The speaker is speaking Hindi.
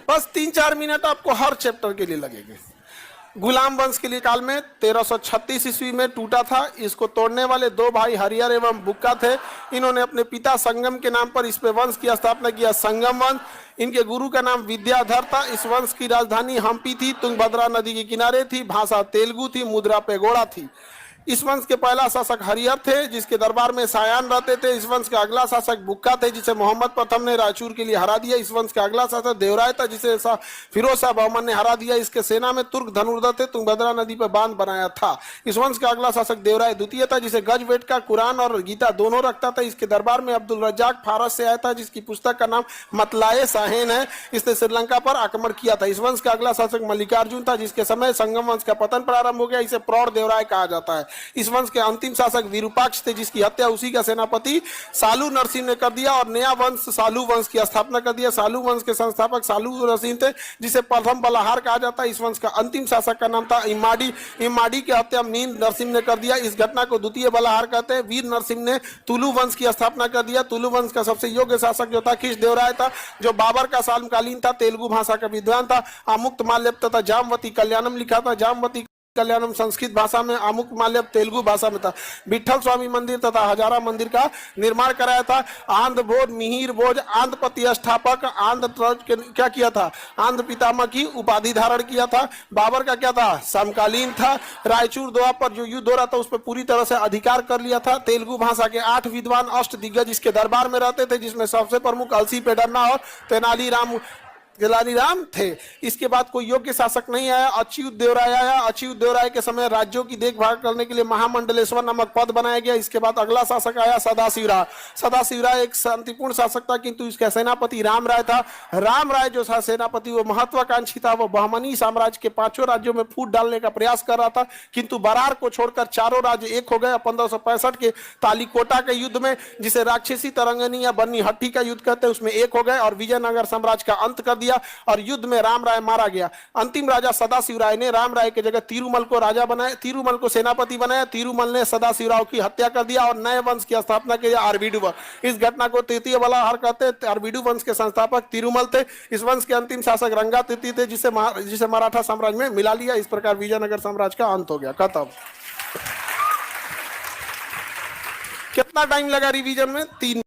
बस 3-4 मिनट आपको हर चैप्टर के लिए लगेंगे। गुलाम वंश के लिए काल में 1336 ईस्वी में टूटा था। इसको तोड़ने वाले दो भाई हरिहर एवं बुक्का थे। इन्होंने अपने पिता संगम के नाम पर इस पे वंश की स्थापना किया, संगम वंश। इनके गुरु का नाम विद्याधर था। इस वंश की राजधानी हम्पी थी, तुंगभद्रा नदी के किनारे थी, भाषा तेलुगु थी, मुद्रा पेगोड़ा थी। इस वंश के पहला शासक हरिहर थे, जिसके दरबार में सायान रहते थे। इस वंश का अगला शासक बुक्का थे, जिसे मोहम्मद प्रथम ने रायचूर के लिए हरा दिया। इस वंश का अगला शासक देवराय था, जिसे फिरोज शाह बहमन ने हरा दिया। इसके सेना में तुर्क धनुर्धर थे, तुंगभद्रा नदी पर बांध बनाया था। इस वंश का अगला शासक देवराय द्वितीय था, जिसे गजवेट का कुरान और गीता दोनों रखता था। इसके दरबार में अब्दुल रज्जाक फारस से आया था, जिसकी पुस्तक का नाम मतलाए साहेन है। इसने श्रीलंका पर आक्रमण किया था। इस वंश का अगला शासक मल्लिकार्जुन था, जिसके समय संगम वंश का पतन प्रारंभ हो गया। इसे प्रौढ़ देवराय कहा जाता है। इस वंश के अंतिम शासक विरूपाक्ष थे, जिसकी हत्या उसी का सेनापति सालू नरसिंह ने कर दिया और नया वंश सालू वंश की स्थापना कर दिया। सालू वंश के संस्थापक सालू नरसिंह थे, जिसे प्रथम बलाहार कहा जाता है। इस वंश का अंतिम शासक का नाम था इमाडी। इमाडी की हत्या मीन नरसिंह ने कर दिया। इस घटना को द्वितीय बलाहार कहते हैं। वीर नरसिंह ने तुलु वंश की स्थापना कर दिया। तुलु वंश का सबसे योग्य शासक जो था खिश देवराय था, जो बाबर का समकालीन था, तेलुगु भाषा का विद्वान था। अमुक्त माल्यप तथा जामवती कल्याणम लिखा था। जामवती कल्याणम संस्कृत भाषा में, अमुक माल्यप तेलुगु भाषा में था। विठल स्वामी मंदिर तथा हजारा मंदिर का निर्माण कराया था। आंध्र भोज, मिहिर भोज, आंध्र प्रतिष्ठापक, आंध्र क्या किया था, आंध्र पितामह की उपाधि धारण किया था। बाबर का क्या था, समकालीन था। रायचूर दोहा पर जो युद्ध हो रहा था उस पर पूरी तरह से अधिकार कर लिया था। तेलुगु भाषा के 8 विद्वान अष्ट दिग्गज इसके दरबार में रहते थे, जिसमें सबसे प्रमुख अलसी पेडन्ना और तेनालीराम थे। इसके बाद कोई योग्य शासक नहीं आया। अच्युत देवराय आया। अच्युत देवराय के समय राज्यों की देखभाल करने के लिए महामंडलेश्वर नामक पद बनाया गया। इसके बाद अगला शासक आया सदाशिवराय। सदाशिवराय एक शांतिपूर्ण शासक था, किंतु इसका सेनापति राम राय था। राम राय जो था सेनापति, वो महत्वाकांक्षी था। वो बहमनी साम्राज्य के 5 राज्यों में फूट डालने का प्रयास कर रहा था, किंतु बरार को छोड़कर 4 राज्य एक हो गए। 1565 के तालीकोटा के युद्ध में, जिसे राक्षसी तरंगनी या बन्नी हट्टी का युद्ध कहते हैं, उसमें एक हो गए और विजयनगर साम्राज्य का अंत कर दिया। और युद्ध में राम राय मारा गया। अंतिम राजा सदाशिवराय ने राम राय के जगह तिरुमल को राजा बनाया, तिरुमल को सेनापति बनाया। तिरुमल ने सदाशिवराव की हत्या कर दिया और नए वंश की स्थापना की, आरबीडू वंश। इस घटना को तृतीय बलाहार कहते हैं। आरबीडू वंश के संस्थापक तिरुमल थे। इस वंश के अंतिम शासक रंगा तृतीय थे, जिसे मराठा साम्राज्य में मिला लिया। इस प्रकार विजयनगर साम्राज्य का अंत हो गया, खत्म। कितना टाइम लगा रिवीजन में? 3